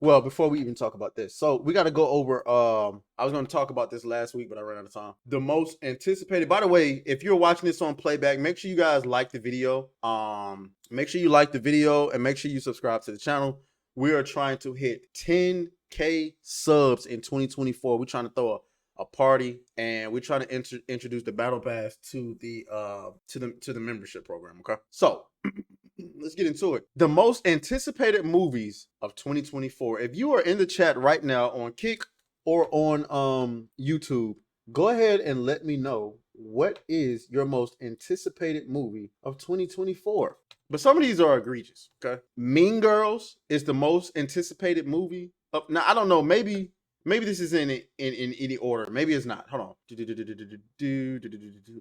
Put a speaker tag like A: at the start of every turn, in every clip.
A: Well, before we even talk about this, so we got to go over. I was going to talk about this last week, but I ran out of time. The most anticipated. By the way, if you're watching this on playback, make sure you guys like the video. Make sure you like the video and make sure you subscribe to the channel. We are trying to hit 10K subs in 2024. We're trying to throw a party, and we're trying to introduce the battle pass to the membership program. Okay, so let's get into it. The most anticipated movies of 2024. If you are in the chat right now on Kick or on YouTube, go ahead and let me know what is your most anticipated movie of 2024. But some of these are egregious. Okay, Mean Girls is the most anticipated movie. Now I don't know. Maybe this is in any order. Maybe it's not. Hold on.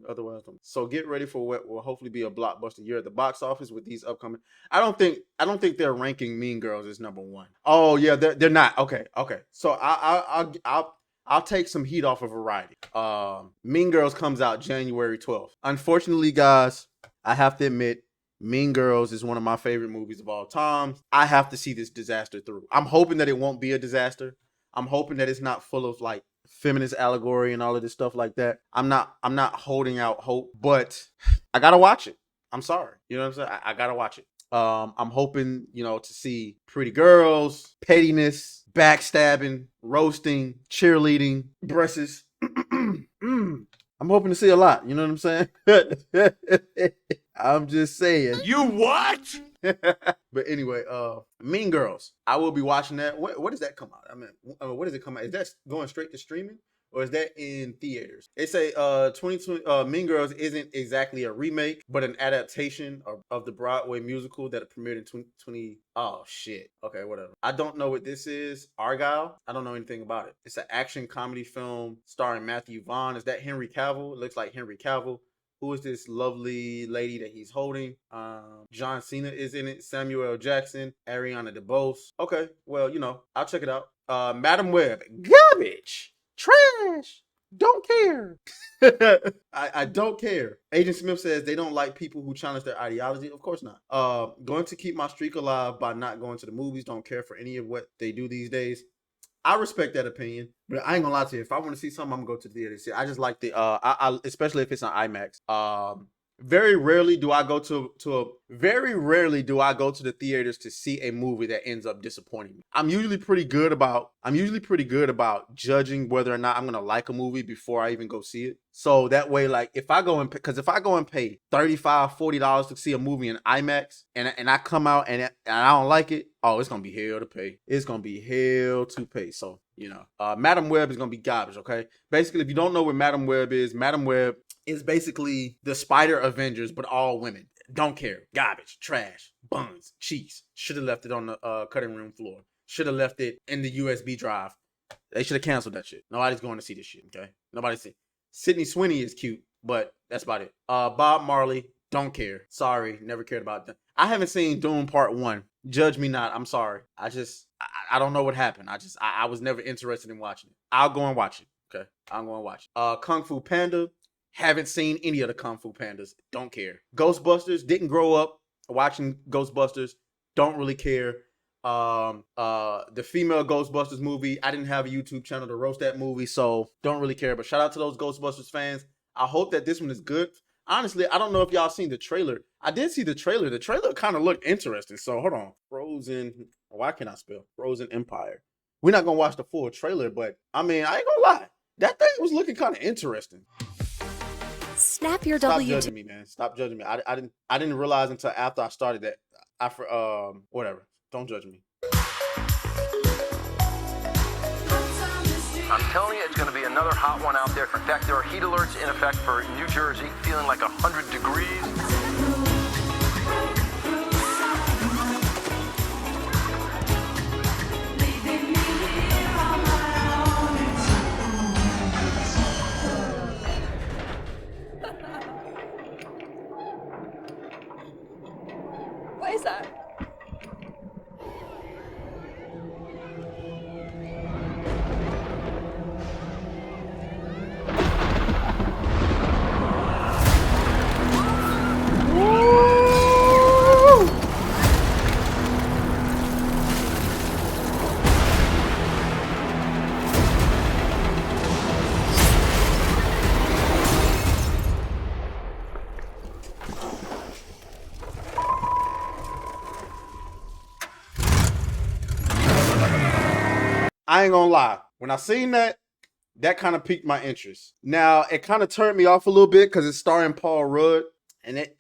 A: Otherwise, so get ready for what will hopefully be a blockbuster year at the box office with these upcoming. I don't think they're ranking Mean Girls as number one. Oh yeah, they're not. Okay. So I'll take some heat off of Variety. Mean Girls comes out January 12th. Unfortunately, guys, I have to admit, Mean Girls is one of my favorite movies of all time. I have to see this disaster through. I'm hoping that it won't be a disaster. I'm hoping that it's not full of like feminist allegory and all of this stuff like that. I'm not holding out hope, but I gotta watch it. I'm sorry. You know what I'm saying? I gotta watch it. I'm hoping, to see pretty girls, pettiness, backstabbing, roasting, cheerleading, breasts. I'm hoping to see a lot. You know what I'm saying? I'm just saying.
B: You what?
A: But anyway, Mean Girls. I will be watching that. What does that come out? I mean, what does it come out? Is that going straight to streaming, or is that in theaters? They say 2020 Mean Girls isn't exactly a remake, but an adaptation of the Broadway musical that premiered in 2020. Oh shit. Okay, whatever. I don't know what this is. Argyle. I don't know anything about it. It's an action comedy film starring Matthew Vaughn. Is that Henry Cavill? It looks like Henry Cavill. Who is this lovely lady that he's holding? John Cena is in it. Samuel L. Jackson, Ariana DeBose. Okay, well, I'll check it out. Madam Web, garbage, trash, don't care. I don't care. Agent Smith says they don't like people who challenge their ideology. Of course not. Going to keep my streak alive by not going to the movies. Don't care for any of what they do these days. I respect that opinion, but I ain't gonna lie to you. If I want to see something, I'm gonna go to the theater. See, I just like the I especially if it's on IMAX. Very rarely do I go to the theaters to see a movie that ends up disappointing me. I'm usually pretty good about judging whether or not I'm gonna like a movie before I even go see it. So that way, like if I go and pay $35-$40 to see a movie in IMAX and I come out and I don't like it, oh, it's gonna be hell to pay. It's gonna be hell to pay. So Madam Web is gonna be garbage. Okay, basically, if you don't know what Madam Web is basically the Spider Avengers, but all women. Don't care. Garbage, trash, buns, cheese. Should have left it on the cutting room floor. Should have left it in the USB drive. They should have canceled that shit. Nobody's going to see this shit, okay? Nobody's see. Sydney Sweeney is cute, but that's about it. Bob Marley, don't care. Sorry, never cared about that. I haven't seen Dune Part 1. Judge me not. I'm sorry. I don't know what happened. I was never interested in watching it. I'll go and watch it, okay? I'm going to watch it. Kung Fu Panda. Haven't seen any of the Kung Fu Pandas. Don't care. Ghostbusters. Didn't grow up watching Ghostbusters. Don't really care. The female Ghostbusters movie. I didn't have a YouTube channel to roast that movie, so don't really care. But shout out to those Ghostbusters fans. I hope that this one is good. Honestly, I don't know if y'all seen the trailer. I did see the trailer. The trailer kind of looked interesting. So hold on. Frozen. Why can't I spell? Frozen Empire. We're not gonna watch the full trailer, but I mean, I ain't gonna lie. That thing was looking kind of interesting.
C: Snap your
A: Stop
C: W2.
A: judging me, man. Stop judging me. I didn't realize until after I started that. Whatever. Don't judge me.
D: I'm telling you, it's going to be another hot one out there. In fact, there are heat alerts in effect for New Jersey, feeling like 100 degrees.
C: What is that?
A: I ain't gonna lie. When I seen that, that kind of piqued my interest. Now it kind of turned me off a little bit because it's starring Paul Rudd, and it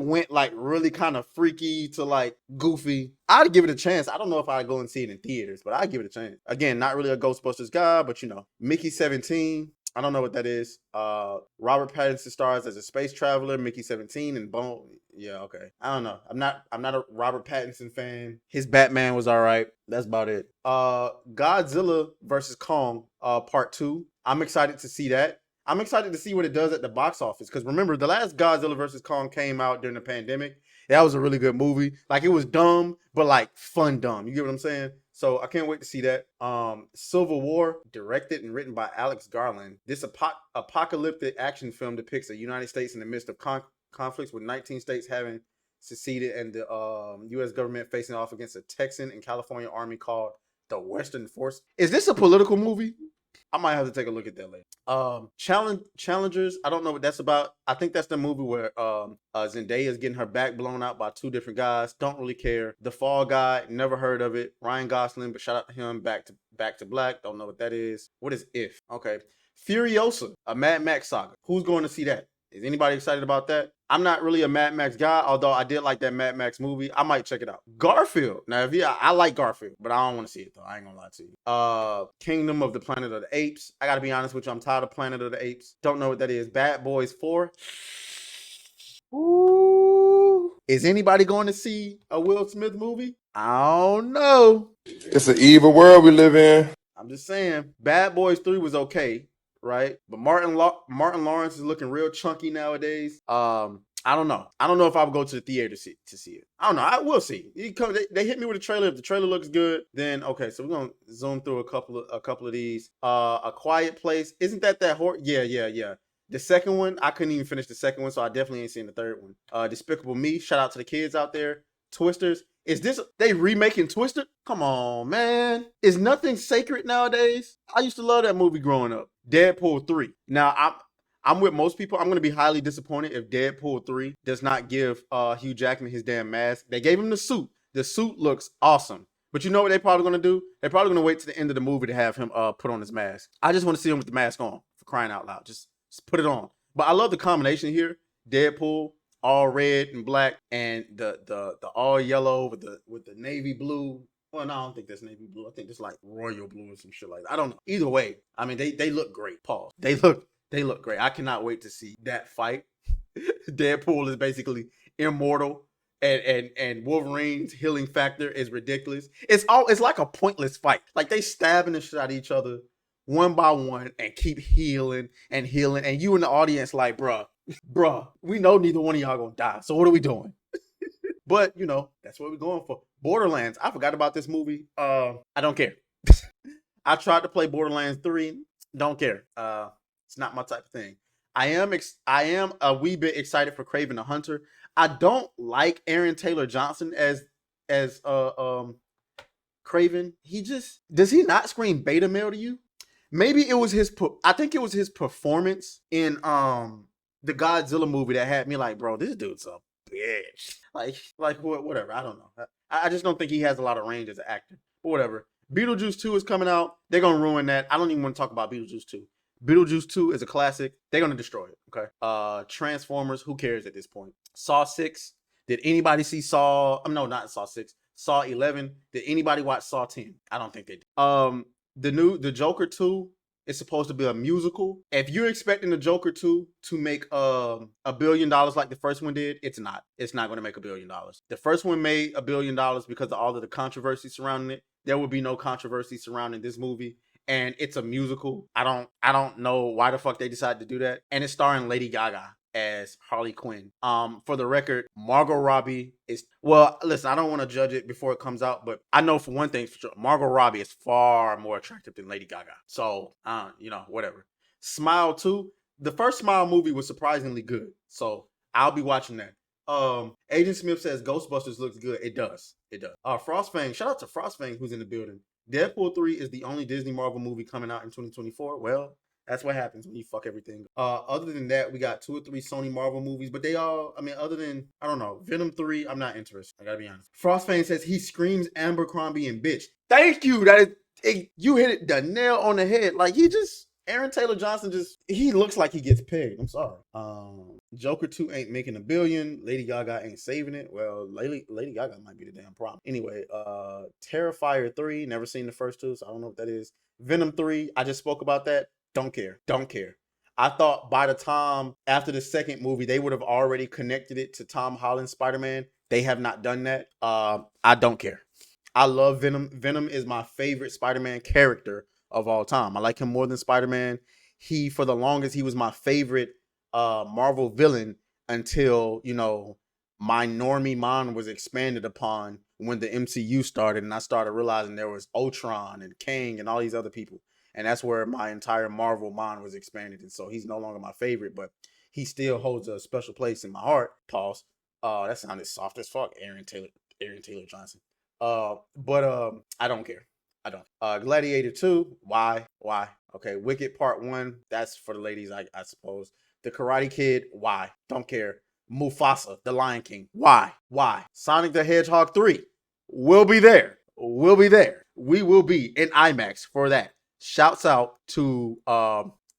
A: went like really kind of freaky to like goofy. I'd give it a chance. I don't know if I'd go and see it in theaters, but I'd give it a chance. Again, not really a Ghostbusters guy, but you know, Mickey 17. I don't know what that is. Robert Pattinson stars as a space traveler, Mickey 17, and Bone. Yeah, okay. I don't know. I'm not a Robert Pattinson fan. His Batman was all right. That's about it. Godzilla versus Kong, part 2. I'm excited to see that. I'm excited to see what it does at the box office. Because remember, the last Godzilla versus Kong came out during the pandemic. That was a really good movie. Like, it was dumb, but like fun dumb. You get what I'm saying? So I can't wait to see that. Civil War, directed and written by Alex Garland. This apocalyptic action film depicts the United States in the midst of conflicts, with 19 states having seceded and the U.S. government facing off against a Texan and California army called the Western Force. Is this a political movie? I might have to take a look at that later. Challengers. I don't know what that's about. I think that's the movie where Zendaya is getting her back blown out by 2 different guys. Don't really care. The Fall Guy. Never heard of it. Ryan Gosling, but shout out to him. Back to Black. Don't know what that is. What is If? Okay. Furiosa, a Mad Max saga. Who's going to see that? Is anybody excited about that? I'm not really a Mad Max guy, although I did like that Mad Max movie. I might check it out. Garfield. Now, I like Garfield, but I don't want to see it though. I ain't gonna lie to you. Kingdom of the Planet of the Apes. I gotta be honest with you. I'm tired of Planet of the Apes. Don't know what that is. Bad Boys 4. Ooh. Is anybody going to see a Will Smith movie? I don't know.
B: It's an evil world we live in.
A: I'm just saying. Bad Boys 3 was okay, right? But Martin Lawrence is looking real chunky nowadays. I don't know. I don't know if I would go to the theater to see it. I don't know. I will see. They hit me with a trailer. If the trailer looks good, then okay. So we're gonna zoom through a couple of these. A Quiet Place. Isn't that horror? Yeah. The second one, I couldn't even finish the second one, so I definitely ain't seen the third one. Despicable Me. Shout out to the kids out there. Twisters. Is this they remaking Twister? Come on, man. Is nothing sacred nowadays? I used to love that movie growing up. Deadpool 3. Now I'm with most people. I'm going to be highly disappointed if Deadpool 3 does not give Hugh Jackman his damn mask. They gave him the suit. The suit looks awesome. But you know what they're probably going to do? They're probably going to wait to the end of the movie to have him put on his mask. I just want to see him with the mask on, for crying out loud. Just put it on. But I love the combination here. Deadpool, all red and black, and the all yellow with the navy blue. Well, no, I don't think that's navy blue. I think it's like royal blue or some shit like that. I don't know. Either way, I mean, they look great. Pause. They look great. I cannot wait to see that fight. Deadpool is basically immortal, and Wolverine's healing factor is ridiculous. It's like a pointless fight. Like they stabbing the shit out of each other one by one and keep healing, and you in the audience like, bruh, we know neither one of y'all gonna die. So what are we doing? But you know, that's what we're going for. Borderlands. I forgot about this movie. I don't care. I tried to play Borderlands 3. Don't care. It's not my type of thing. I am a wee bit excited for Kraven the Hunter. I don't like Aaron Taylor Johnson as Kraven. Does he not scream beta male to you? Maybe it was I think it was his performance in the Godzilla movie that had me like, bro, this dude's a bitch. Like whatever. I don't know. I just don't think he has a lot of range as an actor. But whatever. Beetlejuice 2 is coming out. They're gonna ruin that. I don't even want to talk about Beetlejuice 2. Beetlejuice 2 is a classic. They're gonna destroy it. Okay. Transformers. Who cares at this point? Saw 6. Did anybody see Saw? No, not Saw 6. Saw 11. Did anybody watch Saw 10? I don't think they did. The Joker 2 is supposed to be a musical. If you're expecting the Joker 2 to make $1 billion like the first one did, it's not. It's not going to make $1 billion. The first one made $1 billion because of all of the controversy surrounding it. There will be no controversy surrounding this movie. And it's a musical. I don't know why the fuck they decided to do that. And it's starring Lady Gaga as Harley Quinn. For the record, Margot Robbie is, well, listen, I don't want to judge it before it comes out, but I know for one thing for sure, Margot Robbie is far more attractive than Lady Gaga. So, whatever. Smile 2. The first Smile movie was surprisingly good. So I'll be watching that. Agent Smith says Ghostbusters looks good. It does. Frostfang. Shout out to Frostfang who's in the building. Deadpool 3 is the only Disney Marvel movie coming out in 2024. Well, that's what happens when you fuck everything. Other than that, we got 2 or 3 Sony Marvel movies, but they all, other than, I don't know, Venom 3, I'm not interested. I gotta be honest. Frostfang says he screams Abercrombie and bitch. Thank you. You hit it the nail on the head. Like Aaron Taylor Johnson he looks like he gets pegged. I'm sorry. Joker 2 ain't making $1 billion. Lady Gaga ain't saving it. Well, Lady Gaga might be the damn problem. Anyway, Terrifier 3, never seen the first two, so I don't know what that is. Venom 3, I just spoke about that. Don't care. I thought by the time after the second movie, they would have already connected it to Tom Holland's Spider-Man. They have not done that. I don't care. I love Venom. Venom is my favorite Spider-Man character of all time. I like him more than Spider-Man. For the longest, he was my favorite Marvel villain until, my normie mind was expanded upon when the MCU started and I started realizing there was Ultron and Kang and all these other people. And that's where my entire Marvel mind was expanded. And so he's no longer my favorite, but he still holds a special place in my heart. Pause. That sounded soft as fuck, Aaron Taylor Johnson. But I don't care. I don't. Gladiator 2, why? Okay, Wicked Part 1, that's for the ladies, I suppose. The Karate Kid, why? Don't care. Mufasa, The Lion King, why? Sonic the Hedgehog 3, we'll be there. We will be in IMAX for that. Shouts out to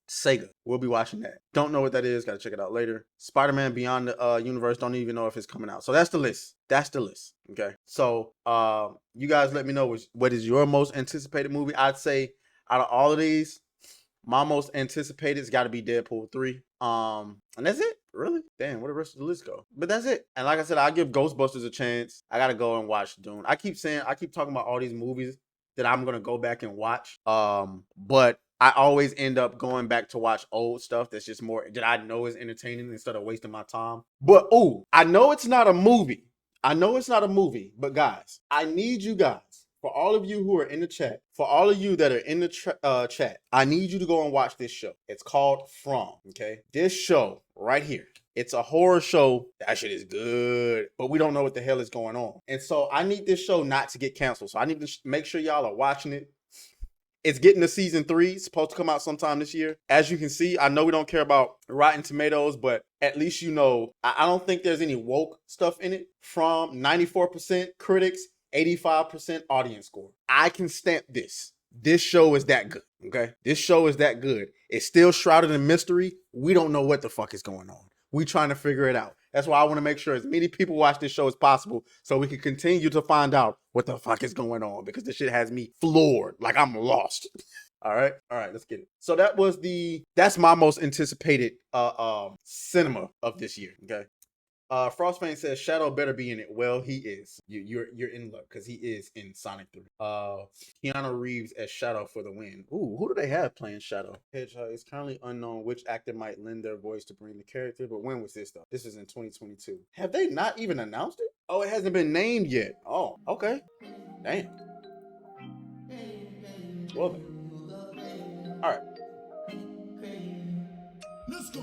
A: Sega. We'll be watching that. Don't know what that is. Got to check it out later. Spider-Man Beyond the Universe. Don't even know if it's coming out. So that's the list. Okay. So you guys let me know what is your most anticipated movie. I'd say out of all of these, my most anticipated has got to be Deadpool 3. And that's it. Really? Damn, where the rest of the list go? But that's it. And like I said, I'll give Ghostbusters a chance. I got to go and watch Dune. I keep talking about all these movies that I'm going to go back and watch. But I always end up going back to watch old stuff that's just more that I know is entertaining instead of wasting my time. But I know it's not a movie. But guys, I need you guys, for all of you who are in the chat, for all of you that are in the chat, I need you to go and watch this show. It's called From, okay? This show right here. It's a horror show. That shit is good, but we don't know what the hell is going on. And so I need this show not to get canceled. So I need to make sure y'all are watching it. It's getting to season 3. It's supposed to come out sometime this year. As you can see, I know we don't care about Rotten Tomatoes, but at least I don't think there's any woke stuff in it. From 94% critics, 85% audience score. I can stamp this. This show is that good, okay? This show is that good. It's still shrouded in mystery. We don't know what the fuck is going on. We trying to figure it out. That's why I want to make sure as many people watch this show as possible so we can continue to find out what the fuck is going on, because this shit has me floored. Like I'm lost. All right, let's get it. So that's my most anticipated cinema of this year, okay? Frostfang says Shadow better be in it. Well, he is. You're in luck because he is in Sonic 3. Keanu Reeves as Shadow for the win. Ooh, who do they have playing Shadow? Hedgehog. It's currently unknown which actor might lend their voice to bring the character, but when was this though? This is in 2022. Have they not even announced it? Oh, it hasn't been named yet. Oh, okay. Damn. Well then. All right.
E: Let's go.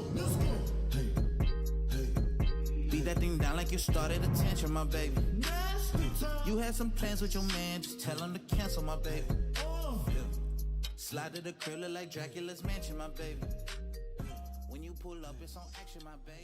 E: Beat that thing down like you started attention, my baby. You had some plans with your man, just tell him to cancel, my baby. Slide to the crib, look like Dracula's mansion, my baby. When you pull up, it's on action, my baby.